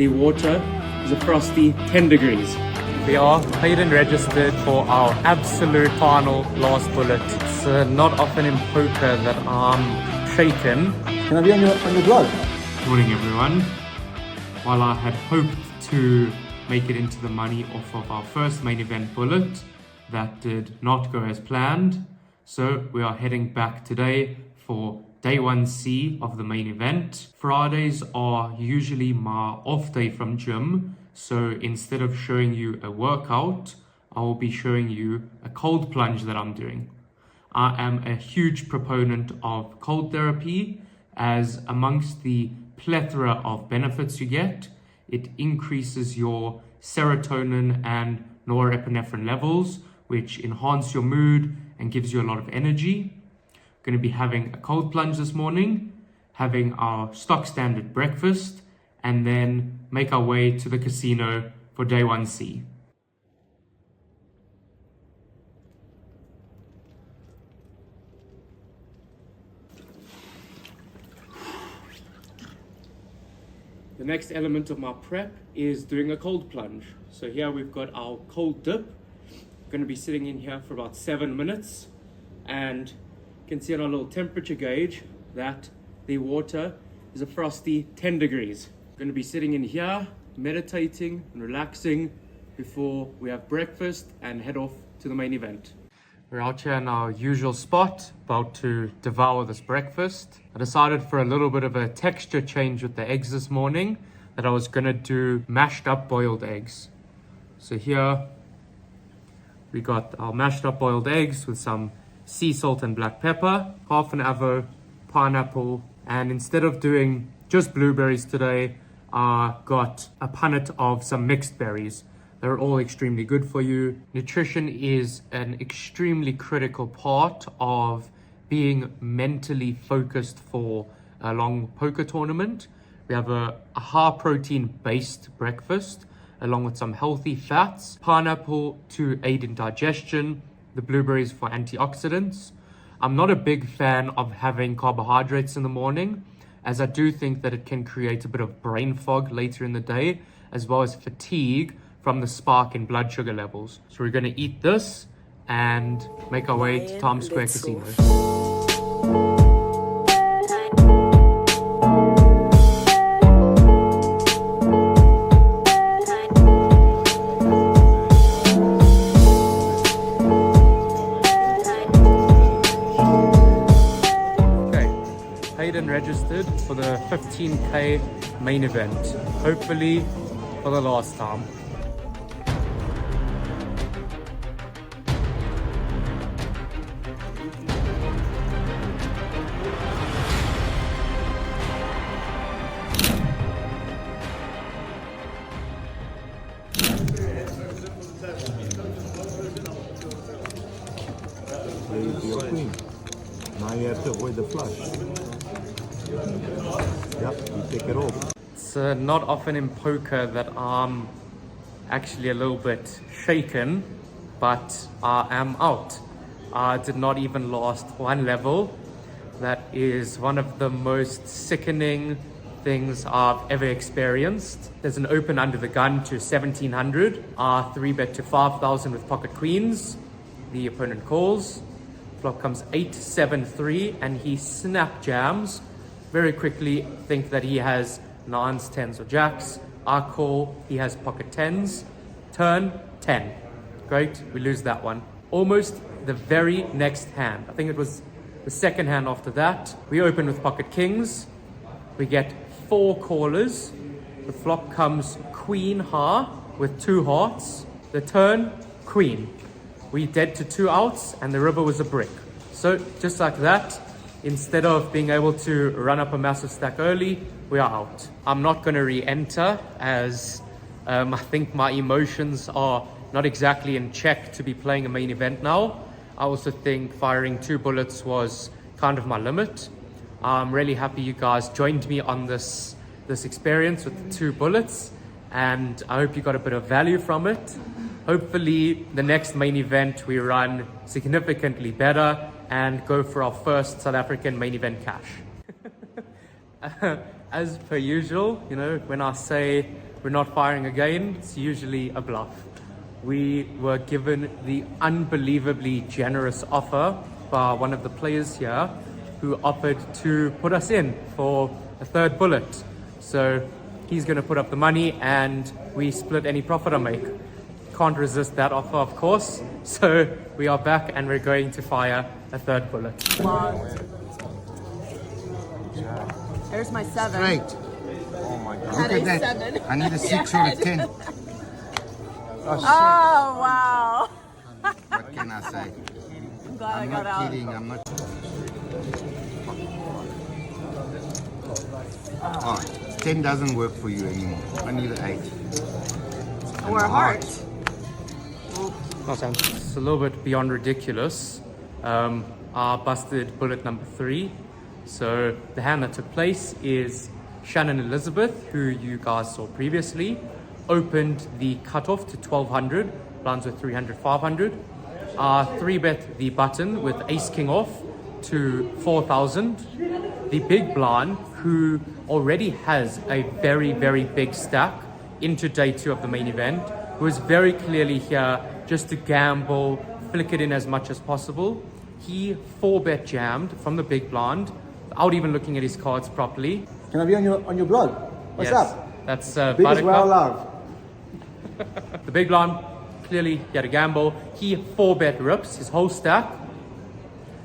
The water is a frosty 10 degrees. We are paid and registered for our absolute final last bullet. It's not often in poker that I'm shaken. Can I be on your glove? Morning everyone. While I had hoped to make it into the money off of our first main event bullet, that did not go as planned. So we are heading back today for day 1C of the main event. Fridays are usually my off day from gym. So instead of showing you a workout, I will be showing you a cold plunge that I'm doing. I am a huge proponent of cold therapy, as amongst the plethora of benefits you get, it increases your serotonin and norepinephrine levels, which enhance your mood and gives you a lot of energy. Going to be having a cold plunge this morning, having our stock standard breakfast, and then make our way to the casino for day 1C. The next element of my prep is doing a cold plunge. So here we've got our cold dip. Going to be sitting in here for about 7 minutes, and you can see on our little temperature gauge that the water is a frosty 10 degrees. Going to be sitting in here, meditating and relaxing before we have breakfast and head off to the main event. We're out here in our usual spot, about to devour this breakfast. I decided for a little bit of a texture change with the eggs this morning that I was gonna do mashed up boiled eggs. So here we got our mashed up boiled eggs with some sea salt and black pepper, half an avo, pineapple, and instead of doing just blueberries today, I got a punnet of some mixed berries. They're all extremely good for you. Nutrition is an extremely critical part of being mentally focused for a long poker tournament. We have a high protein based breakfast along with some healthy fats, pineapple to aid in digestion, the blueberries for antioxidants. I'm not a big fan of having carbohydrates in the morning, as I do think that it can create a bit of brain fog later in the day, as well as fatigue from the spike in blood sugar levels. So we're gonna eat this and make our way to Times Square Casino. Paid and registered for the 15K main event, hopefully for the last time. Raise your queen. Now you have to avoid the flush. Yep, you take it off. It's not often in poker that I'm actually a little bit shaken, but I am out. I did not even last one level. That is one of the most sickening things I've ever experienced. There's an open under the gun to 1700. I 3-bet to 5,000 with pocket queens. The opponent calls. Flop comes 8-7-3 and he snap jams. Very quickly think that he has 9s, 10s or jacks. I call, he has pocket 10s. Turn 10. Great, we lose that one. Almost the very next hand, I think it was the second hand after that, we open with pocket kings. We get 4 callers. The flop comes queen high with 2 hearts. The turn, queen. We dead to 2 outs and the river was a brick. So just like that, instead of being able to run up a massive stack early, we are out. I'm not going to re-enter, as I think my emotions are not exactly in check to be playing a main event now. I also think firing 2 bullets was kind of my limit. I'm really happy you guys joined me on this experience with the 2 bullets, and I hope you got a bit of value from it. Hopefully the next main event we run significantly better and go for our first South African main event cash. As per usual, you know, when I say we're not firing again. It's usually a bluff. We were given the unbelievably generous offer by one of the players here who offered to put us in for a third bullet. So he's going to put up the money and we split any profit I make. Can't resist that offer, of course. So we are back and we're going to fire a third bullet. There's my 7. Great. Oh my God. Had Look a at that. 7. I need a 6 or a 10. Oh, wow. What can I say? I'm glad I I'm got not out. kidding. I'm not. Oh, 10 doesn't work for you anymore. I need an 8. Or a heart. It's a little bit beyond ridiculous. Our busted bullet number 3. So the hand that took place is Shannon Elizabeth, who you guys saw previously, opened the cutoff to 1200, blinds with 300, 500. 3-bet the button with ace king off to 4000. The big blind, who already has a very, very big stack into day 2 of the main event, who is very clearly here just to gamble, flick it in as much as possible. He 4-bet jammed from the big blind without even looking at his cards properly. Can I be on your blog? What's Yes, up? that's Biggest well love. The big blind, clearly he had a gamble. He 4-bet rips his whole stack.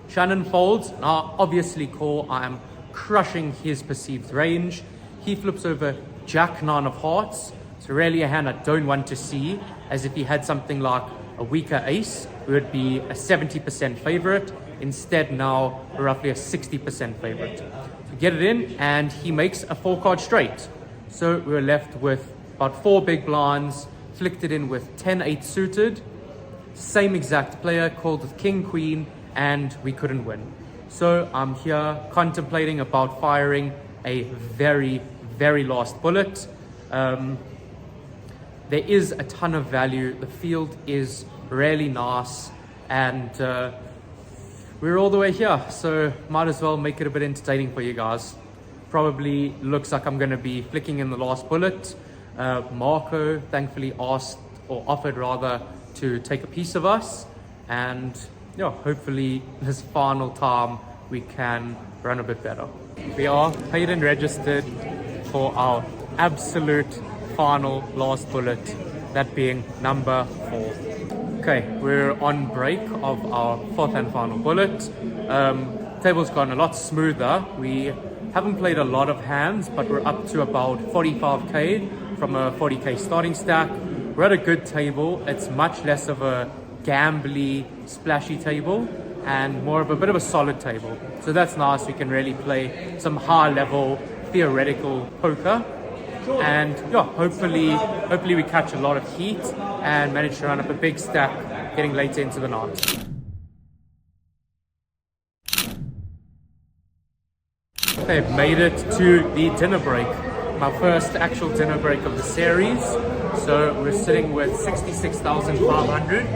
Shannon folds. Now, obviously, call. I am crushing his perceived range. He flips over Jack 9 of hearts. It's really a hand I don't want to see, as if he had something like a weaker ace, we would be a 70% favorite. Instead, now we're roughly a 60% favorite. So get it in, and he makes a 4-card straight. So we're left with about 4 big blinds, flicked it in with 10-8 suited, same exact player called with King Queen, and we couldn't win. So I'm here contemplating about firing a very, very last bullet. There is a ton of value. The field is really nice, and we're all the way here, so might as well make it a bit entertaining for you guys. Probably looks like I'm going to be flicking in the last bullet. Marco thankfully asked, or offered rather, to take a piece of us, and yeah, hopefully this final time we can run a bit better. We are paid and registered for our absolute final last bullet, that being number 4. Okay, we're on break of our 4th and final bullet. Table's gone a lot smoother. We haven't played a lot of hands, but we're up to about 45k from a 40k starting stack. We're at a good table. It's much less of a gambly, splashy table and more of a bit of a solid table. So that's nice. We can really play some high level theoretical poker. And yeah, hopefully we catch a lot of heat and manage to run up a big stack getting later into the night. Okay, made it to the dinner break. My first actual dinner break of the series. So we're sitting with 66,500,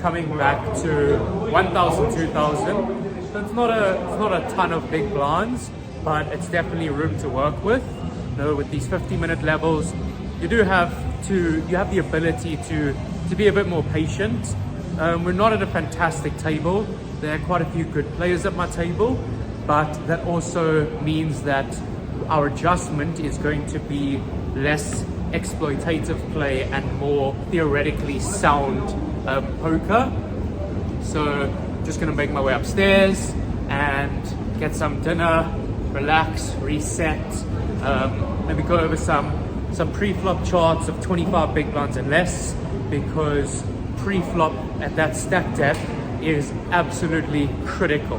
coming back to 1,000, 2,000. So it's not a ton of big blinds, but it's definitely room to work with. With these 50-minute levels, you have the ability to be a bit more patient. We're not at a fantastic table. There are quite a few good players at my table, but that also means that our adjustment is going to be less exploitative play and more theoretically sound poker. So just gonna make my way upstairs and get some dinner, relax, reset. Maybe go over some pre-flop charts of 25 big blinds and less, because pre-flop at that stack depth is absolutely critical.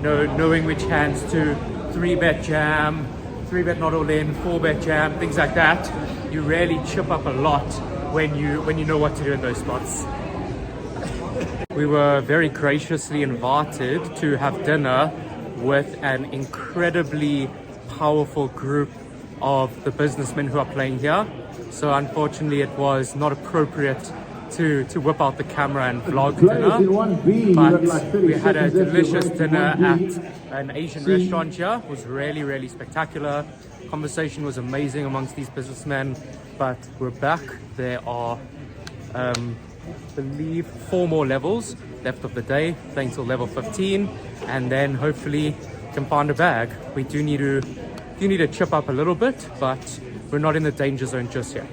Knowing which hands to 3-bet jam, 3-bet not all in, 4-bet jam, things like that. You really chip up a lot when you know what to do in those spots. We were very graciously invited to have dinner with an incredibly powerful group of the businessmen who are playing here. So unfortunately it was not appropriate to whip out the camera and vlog dinner, but we had a delicious dinner at an Asian restaurant here. It was really, really spectacular. Conversation was amazing amongst these businessmen, but we're back. There are, believe 4 more levels left of the day, playing till level 15, and then hopefully can find a bag. We do need to chip up a little bit, but we're not in the danger zone just yet.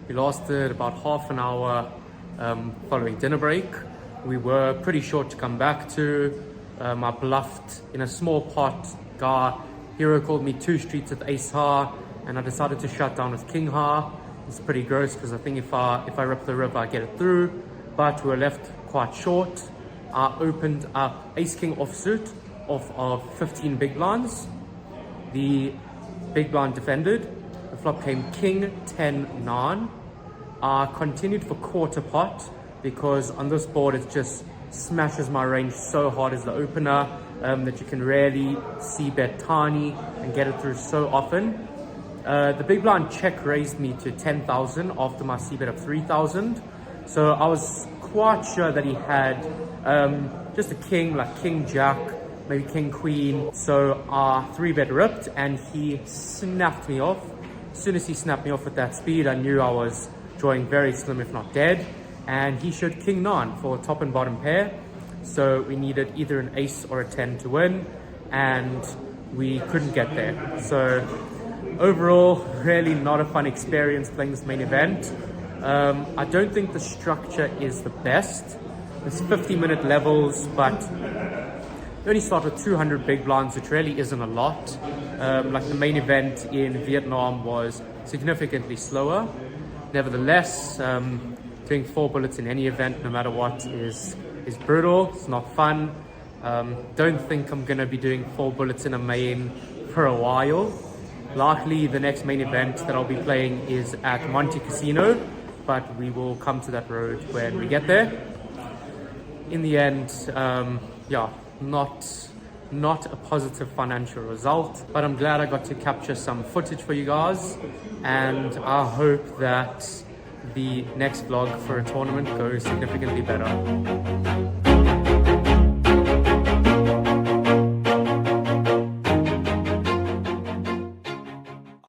We lasted about half an hour following dinner break. We were pretty short to come back to. I bluffed in a small pot. Hero called me 2 streets with Ace Ha, and I decided to shut down with King Ha. It's pretty gross because I think if I rip the river, I get it through. But we were left quite short. I opened up Ace King offsuit off of 15 big blinds. The big blind defended. The flop came King 10 9. I continued for quarter pot because on this board it just smashes my range so hard as the opener that you can rarely see bet tiny and get it through so often. The big blind check raised me to 10,000 after my c-bet of 3,000. So I was quite sure that he had just a king, like king jack, maybe king queen. So I 3-bet ripped and he snapped me off. As soon as he snapped me off with that speed, I knew I was drawing very slim if not dead. And he showed king 9 for top and bottom pair. So we needed either an ace or a 10 to win, and we couldn't get there. So overall, really not a fun experience playing this main event. I don't think the structure is the best. It's 50-minute levels, but you only start with 200 big blinds, which really isn't a lot. Like the main event in Vietnam was significantly slower. Nevertheless, doing 4 bullets in any event, no matter what, is brutal. It's not fun. Don't think I'm gonna be doing 4 bullets in a main for a while. Likely the next main event that I'll be playing is at Monte Casino, but we will come to that road when we get there. In the end, yeah, not a positive financial result, but I'm glad I got to capture some footage for you guys, and I hope that the next vlog for a tournament goes significantly better.